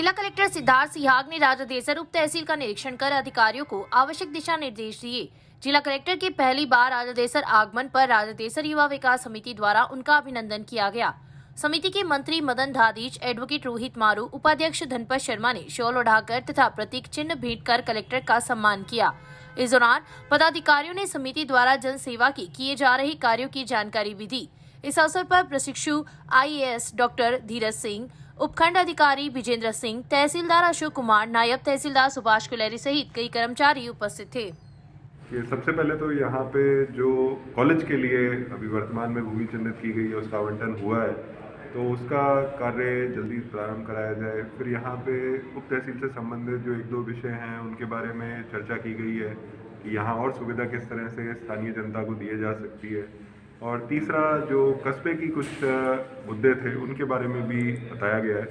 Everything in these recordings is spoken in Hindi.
जिला कलेक्टर सिद्धार्थ सिहाग ने राजादेसर उप तहसील का निरीक्षण कर अधिकारियों को आवश्यक दिशा निर्देश दिए। जिला कलेक्टर के पहली बार राजादेसर आगमन पर राजादेसर युवा विकास समिति द्वारा उनका अभिनंदन किया गया। समिति के मंत्री मदन धादीच, एडवोकेट रोहित मारू, उपाध्यक्ष धनपत शर्मा ने शॉल ओढ़ाकर तथा प्रतीक चिन्ह भेंट कर कलेक्टर का सम्मान किया। इस दौरान पदाधिकारियों ने समिति द्वारा जन सेवा की किए जा रहे कार्यों की जानकारी भी दी। इस अवसर पर प्रशिक्षु IAS डॉक्टर धीरज सिंह, उपखंड अधिकारी विजेंद्र सिंह, तहसीलदार अशोक कुमार, नायब तहसीलदार सुभाष कुलेरी सहित कई कर्मचारी उपस्थित थे। ये सबसे पहले तो यहाँ पे जो कॉलेज के लिए अभी वर्तमान में भूमि चिन्हित की गई है उसका आवंटन हुआ है, तो उसका कार्य जल्दी प्रारंभ कराया जाए। फिर यहाँ पे उप तहसील से संबंधित जो 1-2 विषय हैं उनके बारे में चर्चा की गई है कि यहाँ और सुविधा किस तरह से स्थानीय जनता को दी जा सकती है। और तीसरा जो कस्बे की कुछ मुद्दे थे उनके बारे में भी बताया गया है।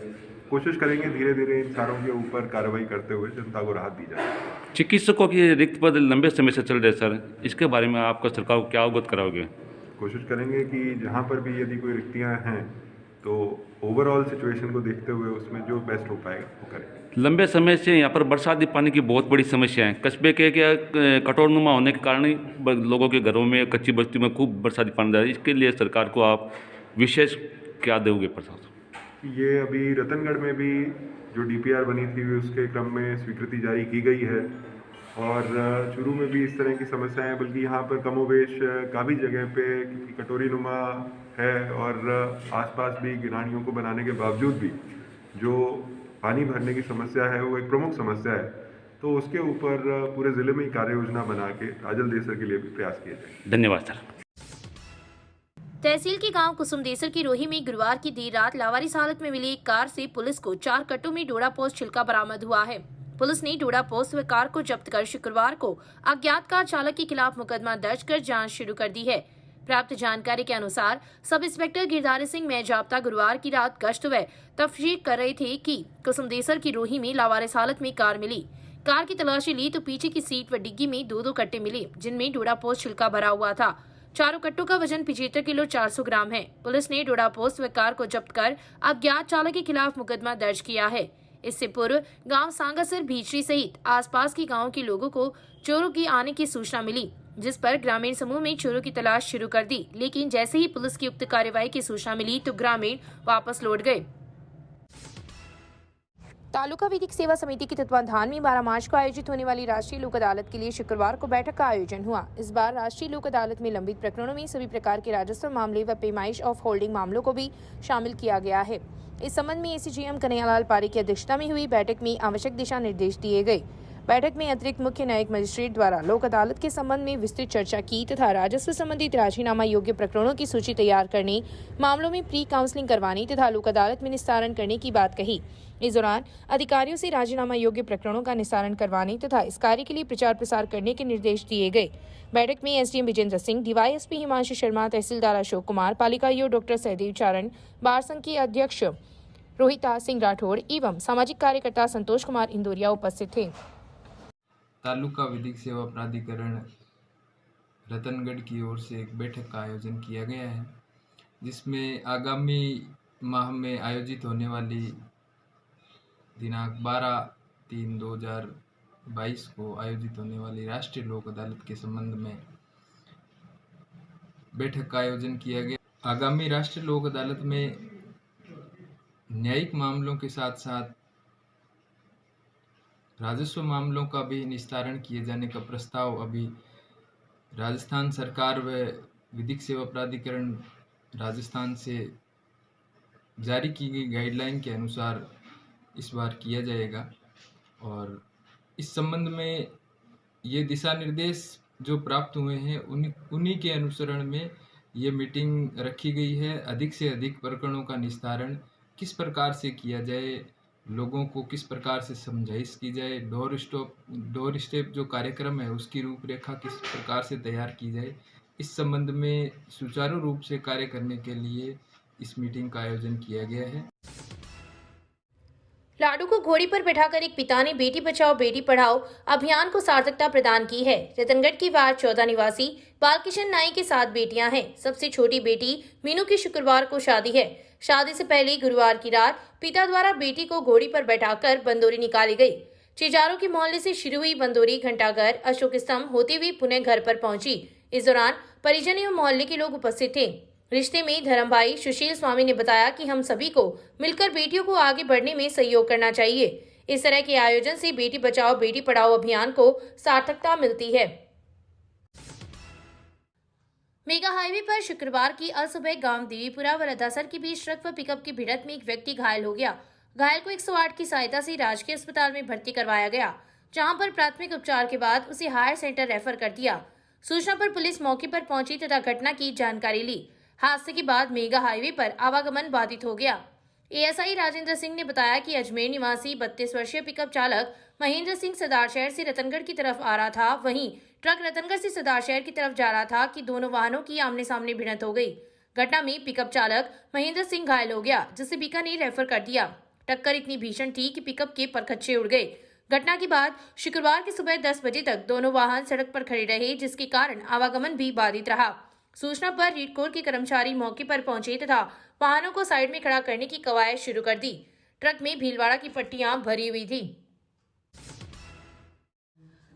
कोशिश करेंगे धीरे धीरे इन सारों के ऊपर कार्रवाई करते हुए जनता को राहत दी जाए। चिकित्सकों की रिक्त पद लंबे समय से चल रहे सर, इसके बारे में आपका सरकार को क्या अवगत कराओगे? कोशिश करेंगे कि जहाँ पर भी यदि कोई रिक्तियाँ हैं तो ओवरऑल सिचुएशन को देखते हुए उसमें जो बेस्ट हो पाएगा वो करें। लंबे समय से यहाँ पर बरसाती पानी की बहुत बड़ी समस्या है। कस्बे के क्या कटोरनुमा होने के कारण ही लोगों के घरों में, कच्ची बस्ती में खूब बरसाती पानी जा रहा है। इसके लिए सरकार को आप विशेष क्या दोगे प्रशासन? ये अभी रतनगढ़ में भी जो DPR बनी थी उसके क्रम में स्वीकृति जारी की गई है और चूरू में भी इस तरह की समस्याएं हैं, बल्कि यहाँ पर कमोवेश काफ़ी जगह पे क्योंकि कटोरीनुमा है और आसपास भी गिरानियों को बनाने के बावजूद भी जो पानी भरने की समस्या है वो एक प्रमुख समस्या है। तो उसके ऊपर पूरे ज़िले में ही कार्य योजना बना के राजादेसर के लिए भी प्रयास किए जाए। धन्यवाद सर। तहसील के गांव कुसुमदेसर की रोही में गुरुवार की देर रात लावारिस हालत में मिली एक कार से पुलिस को 4 कट्टों में डोडा पोस्त छिलका बरामद हुआ है। पुलिस ने डोडा पोस्त व कार को जब्त कर शुक्रवार को अज्ञात कार चालक के खिलाफ मुकदमा दर्ज कर जांच शुरू कर दी है। प्राप्त जानकारी के अनुसार सब इंस्पेक्टर गिरधारी सिंह मेजाब्ता गुरुवार की रात गश्त व तफ्तीश कर रहे थे कि कुसुमदेसर की रोही में लावारिस हालत में कार मिली। कार की तलाशी ली तो पीछे की सीट व डिग्गी में 2-2 कट्टे मिले जिनमें डोडा पोस्त छिलका भरा हुआ था। चारों कट्टों का वजन 75 किलो 400 ग्राम है। पुलिस ने डोडा पोस्त व कार को जब्त कर अज्ञात चालक के खिलाफ मुकदमा दर्ज किया है। इससे पूर्व गांव सांगासर भीचरी सहित आसपास के गांवों के लोगों को चोरों की आने की सूचना मिली, जिस पर ग्रामीण समूह में चोरों की तलाश शुरू कर दी। लेकिन जैसे ही पुलिस की उक्त कार्रवाई की सूचना मिली तो ग्रामीण वापस लौट गए। तालुका विधिक सेवा समिति के तत्वाधान में 12 मार्च को आयोजित होने वाली राष्ट्रीय लोक अदालत के लिए शुक्रवार को बैठक का आयोजन हुआ। इस बार राष्ट्रीय लोक अदालत में लंबित प्रकरणों में सभी प्रकार के राजस्व मामले व पेमाइश ऑफ होल्डिंग मामलों को भी शामिल किया गया है। इस संबंध में ACGM कन्हैयालाल पारी की अध्यक्षता में हुई बैठक में आवश्यक दिशा निर्देश दिए गए। बैठक में अतिरिक्त मुख्य न्यायिक मजिस्ट्रेट द्वारा लोक अदालत के संबंध में विस्तृत चर्चा की तथा राजस्व संबंधित राजीनामा योग्य प्रकरणों की सूची तैयार करने, मामलों में प्री काउंसलिंग करवाने तथा लोक अदालत में निस्तारण करने की बात कही। इस दौरान अधिकारियों से राजीनामा योग्य प्रकरणों का निस्तारण करवाने तथा इस कार्य के लिए प्रचार प्रसार करने के निर्देश दिए गए। बैठक में SDM विजेंद्र सिंह, DYSP हिमांशु शर्मा, तहसीलदार अशोक कुमार, पालिका आयुक्त डॉक्टर सहदेव चारण, बार संघ के अध्यक्ष रोहिता सिंह राठौड़ एवं सामाजिक कार्यकर्ता संतोष कुमार इंदौरिया उपस्थित थे। तालुका विधिक सेवा प्राधिकरण रतनगढ़ की ओर से एक बैठक का आयोजन किया गया है, जिसमें आगामी माह में आयोजित होने वाली दिनांक 12/3/2022 को आयोजित होने वाली राष्ट्रीय लोक अदालत के संबंध में बैठक का आयोजन किया गया। आगामी राष्ट्रीय लोक अदालत में न्यायिक मामलों के साथ साथ राजस्व मामलों का भी निस्तारण किए जाने का प्रस्ताव अभी राजस्थान सरकार व विधिक सेवा प्राधिकरण राजस्थान से जारी की गई गाइडलाइन के अनुसार इस बार किया जाएगा। और इस संबंध में ये दिशा निर्देश जो प्राप्त हुए हैं उन्हीं के अनुसरण में ये मीटिंग रखी गई है। अधिक से अधिक प्रकरणों का निस्तारण किस प्रकार से किया जाए, लोगों को किस प्रकार से समझाइश की जाए, डोर स्टेप जो कार्यक्रम है उसकी रूपरेखा किस प्रकार से तैयार की जाए, इस संबंध में सुचारू रूप से कार्य करने के लिए इस मीटिंग का आयोजन किया गया है। लाडू को घोड़ी पर बैठाकर एक पिता ने बेटी बचाओ बेटी पढ़ाओ अभियान को सार्थकता प्रदान की है। रतनगढ़ की वार्ड 14 निवासी बालकिशन नाई के 7 बेटियां हैं। सबसे छोटी बेटी मीनू की शुक्रवार को शादी है। शादी से पहले गुरुवार की रात पिता द्वारा बेटी को घोड़ी पर बैठाकर बंदोरी निकाली गई। चिजारों के मोहल्ले से शुरू हुई बंदोरी घंटाघर, अशोक स्तंभ होते हुए पुनः घर पर पहुंची। इस दौरान परिजन एवं मोहल्ले के लोग उपस्थित थे। रिश्ते में धर्म भाई सुशील स्वामी ने बताया कि हम सभी को मिलकर बेटियों को आगे बढ़ने में सहयोग करना चाहिए। इस तरह के आयोजन से बेटी बचाओ बेटी पढ़ाओ अभियान को सार्थकता मिलती है। मेगा हाईवे पर शुक्रवार की असुबह गांव देवीपुरा व रदासर के बीच ट्रक व पिकअप की भिड़ंत में एक व्यक्ति घायल हो गया। घायल को 108 की सहायता से राजकीय अस्पताल में भर्ती करवाया गया, जहां पर प्राथमिक उपचार के बाद उसे हायर सेंटर रेफर कर दिया। सूचना पर पुलिस मौके पर पहुंची तथा घटना की जानकारी ली। हादसे के बाद मेगा हाईवे पर आवागमन बाधित हो गया। एएसआई राजेंद्र सिंह ने बताया कि अजमेर निवासी 32 वर्षीय पिकअप चालक महेंद्र सिंह सदार शहर से रतनगढ़ की तरफ आ रहा था। वहीं ट्रक रतनगढ़ से सदार शहर की तरफ जा रहा था कि दोनों वाहनों की आमने सामने भिड़ंत हो गई। घटना में पिकअप चालक महेंद्र सिंह घायल हो गया, जिसे बीकानेर रेफर कर दिया। टक्कर इतनी भीषण थी कि पिकअप के परखच्चे उड़ गए। घटना के बाद शुक्रवार की सुबह 10 बजे तक दोनों वाहन सड़क पर खड़े रहे, जिसके कारण आवागमन भी बाधित रहा। सूचना पर रीड कोर के कर्मचारी मौके पर पहुंचे तथा वाहनों को साइड में खड़ा करने की कवायद शुरू कर दी। ट्रक में भीलवाड़ा की पट्टियां भरी हुई थी।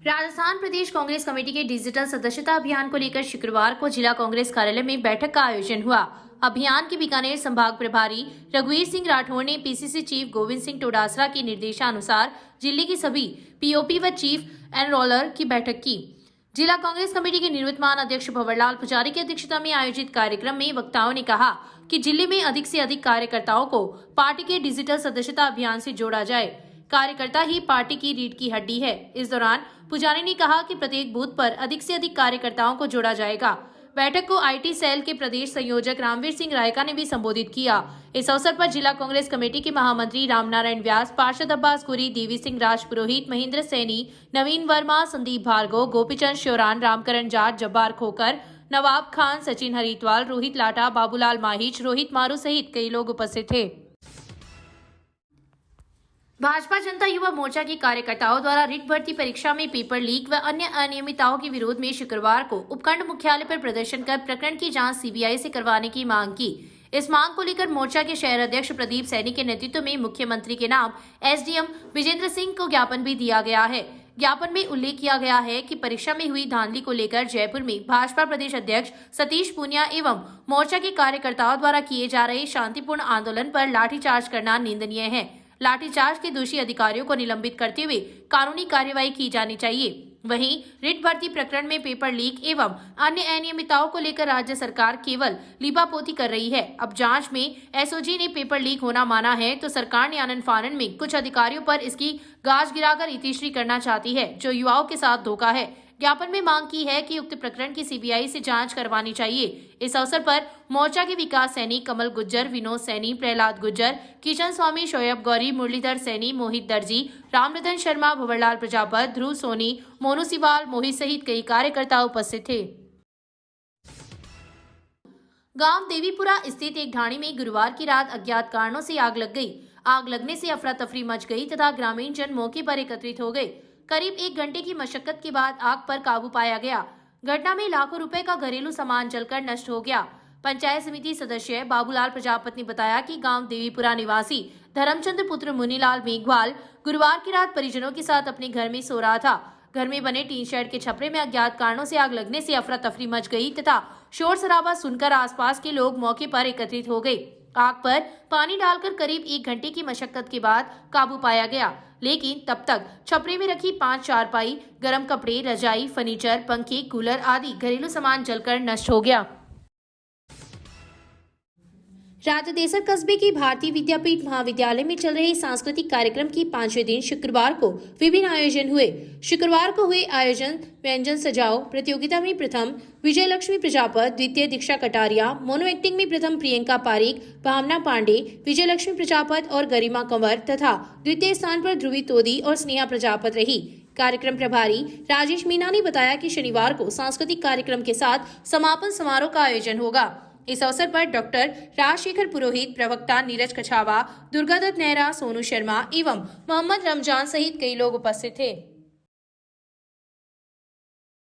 राजस्थान प्रदेश कांग्रेस कमेटी के डिजिटल सदस्यता अभियान को लेकर शुक्रवार को जिला कांग्रेस कार्यालय में बैठक का आयोजन हुआ। अभियान के बीकानेर संभाग प्रभारी रघुवीर सिंह राठौड़ ने पीसीसी चीफ गोविंद सिंह टोडासरा के निर्देशानुसार जिले की सभी पीओपी व चीफ एनरोलर की बैठक की। जिला कांग्रेस कमेटी के निवर्तमान अध्यक्ष भंवरलाल पुजारी की अध्यक्षता में आयोजित कार्यक्रम में वक्ताओं ने कहा कि जिले में अधिक से अधिक कार्यकर्ताओं को पार्टी के डिजिटल सदस्यता अभियान से जोड़ा जाए। कार्यकर्ता ही पार्टी की रीढ़ की हड्डी है। इस दौरान पुजारी ने कहा कि प्रत्येक बूथ पर अधिक से अधिक कार्यकर्ताओं को जोड़ा जाएगा। बैठक को आईटी सेल के प्रदेश संयोजक रामवीर सिंह रायका ने भी संबोधित किया। इस अवसर पर जिला कांग्रेस कमेटी के महामंत्री रामनारायण व्यास, पार्षद अब्बास गुरी, देवी सिंह राजपुरोहित, महेंद्र सैनी, नवीन वर्मा, संदीप भार्गव, गोपीचंद श्योरान, रामकरण जाट, जब्बार खोकर, नवाब खान, सचिन हरिद्वाल, रोहित लाटा, बाबूलाल माहिच, रोहित मारू सहित कई लोग उपस्थित थे। भाजपा जनता युवा मोर्चा के कार्यकर्ताओं द्वारा रिट भर्ती परीक्षा में पेपर लीक व अन्य अनियमितताओं के विरोध में शुक्रवार को उपखंड मुख्यालय पर प्रदर्शन कर प्रकरण की जांच सीबीआई से करवाने की मांग की। इस मांग को लेकर मोर्चा के शहर अध्यक्ष प्रदीप सैनी के नेतृत्व में मुख्यमंत्री के नाम एसडीएम विजेंद्र सिंह को ज्ञापन भी दिया गया है। ज्ञापन में उल्लेख किया गया है कि परीक्षा में हुई धांधली को लेकर जयपुर में भाजपा प्रदेश अध्यक्ष सतीश पूनिया एवं मोर्चा के कार्यकर्ताओं द्वारा किए जा रहे शांतिपूर्ण आंदोलन पर लाठीचार्ज करना निंदनीय है। लाठीचार्ज के दोषी अधिकारियों को निलंबित करते हुए कानूनी कार्यवाही की जानी चाहिए। वहीं रिट भर्ती प्रकरण में पेपर लीक एवं अन्य अनियमितताओं को लेकर राज्य सरकार केवल लीपापोती कर रही है। अब जांच में एसओजी ने पेपर लीक होना माना है तो सरकार ने आनन फानन में कुछ अधिकारियों पर इसकी गाज गिराकर इतिश्री करना चाहती है, जो युवाओं के साथ धोखा है। ज्ञापन में मांग की है कि उक्त प्रकरण की सीबीआई से जांच करवानी चाहिए। इस अवसर पर मोर्चा के विकास सैनी, कमल गुज्जर, विनोद सैनी, प्रहलाद गुज्जर, किशन स्वामी, शोएब गौरी, मुरलीधर सैनी, मोहित दर्जी, रामरतन शर्मा, भंवरलाल प्रजापत, ध्रुव सोनी, मोनू सिवाल, मोहित सहित कई कार्यकर्ता उपस्थित थे। गांव देवीपुरा स्थित एक ढाणी में गुरुवार की रात अज्ञात कारणों से आग लग गई। आग लगने से अफरा तफरी मच गई तथा ग्रामीण जन मौके पर एकत्रित हो गए। करीब 1 घंटे की मशक्कत के बाद आग पर काबू पाया गया। घटना में लाखों रुपए का घरेलू सामान जलकर नष्ट हो गया। पंचायत समिति सदस्य बाबूलाल प्रजापत ने बताया कि गांव देवीपुरा निवासी धर्मचंद्र पुत्र मुनीलाल मेघवाल गुरुवार की रात परिजनों के साथ अपने घर में सो रहा था। घर में बने टीन शेड के छपरे में अज्ञात कारणों से आग लगने से अफरा तफरी मच गई तथा शोर शराबा सुनकर आसपास के लोग मौके पर एकत्रित हो गए। आग पर पानी डालकर करीब 1 घंटे की मशक्कत के बाद काबू पाया गया, लेकिन तब तक छपरे में रखी 5 चारपाई, गर्म कपड़े, रजाई, फर्नीचर, पंखे, कूलर आदि घरेलू सामान जलकर नष्ट हो गया। राजदेसर कस्बे के भारतीय विद्यापीठ महाविद्यालय में चल रहे सांस्कृतिक कार्यक्रम की 5वें दिन शुक्रवार को विभिन्न आयोजन हुए। शुक्रवार को हुए आयोजन व्यंजन सजाओ प्रतियोगिता में प्रथम विजय लक्ष्मी प्रजापत, द्वितीय दीक्षा कटारिया, मोनो एक्टिंग में प्रथम प्रियंका पारीक, भावना पांडे, विजय लक्ष्मी प्रजापत और गरिमा कंवर तथा द्वितीय स्थान पर ध्रुवी तोदी और स्नेहा प्रजापत रही। कार्यक्रम प्रभारी राजेश मीना ने बताया कि शनिवार को सांस्कृतिक कार्यक्रम के साथ समापन समारोह का आयोजन होगा। इस अवसर पर डॉक्टर राजशेखर पुरोहित, प्रवक्ता नीरज कछावा, दुर्गादत्त नेहरा, सोनू शर्मा एवं मोहम्मद रमजान सहित कई लोग उपस्थित थे।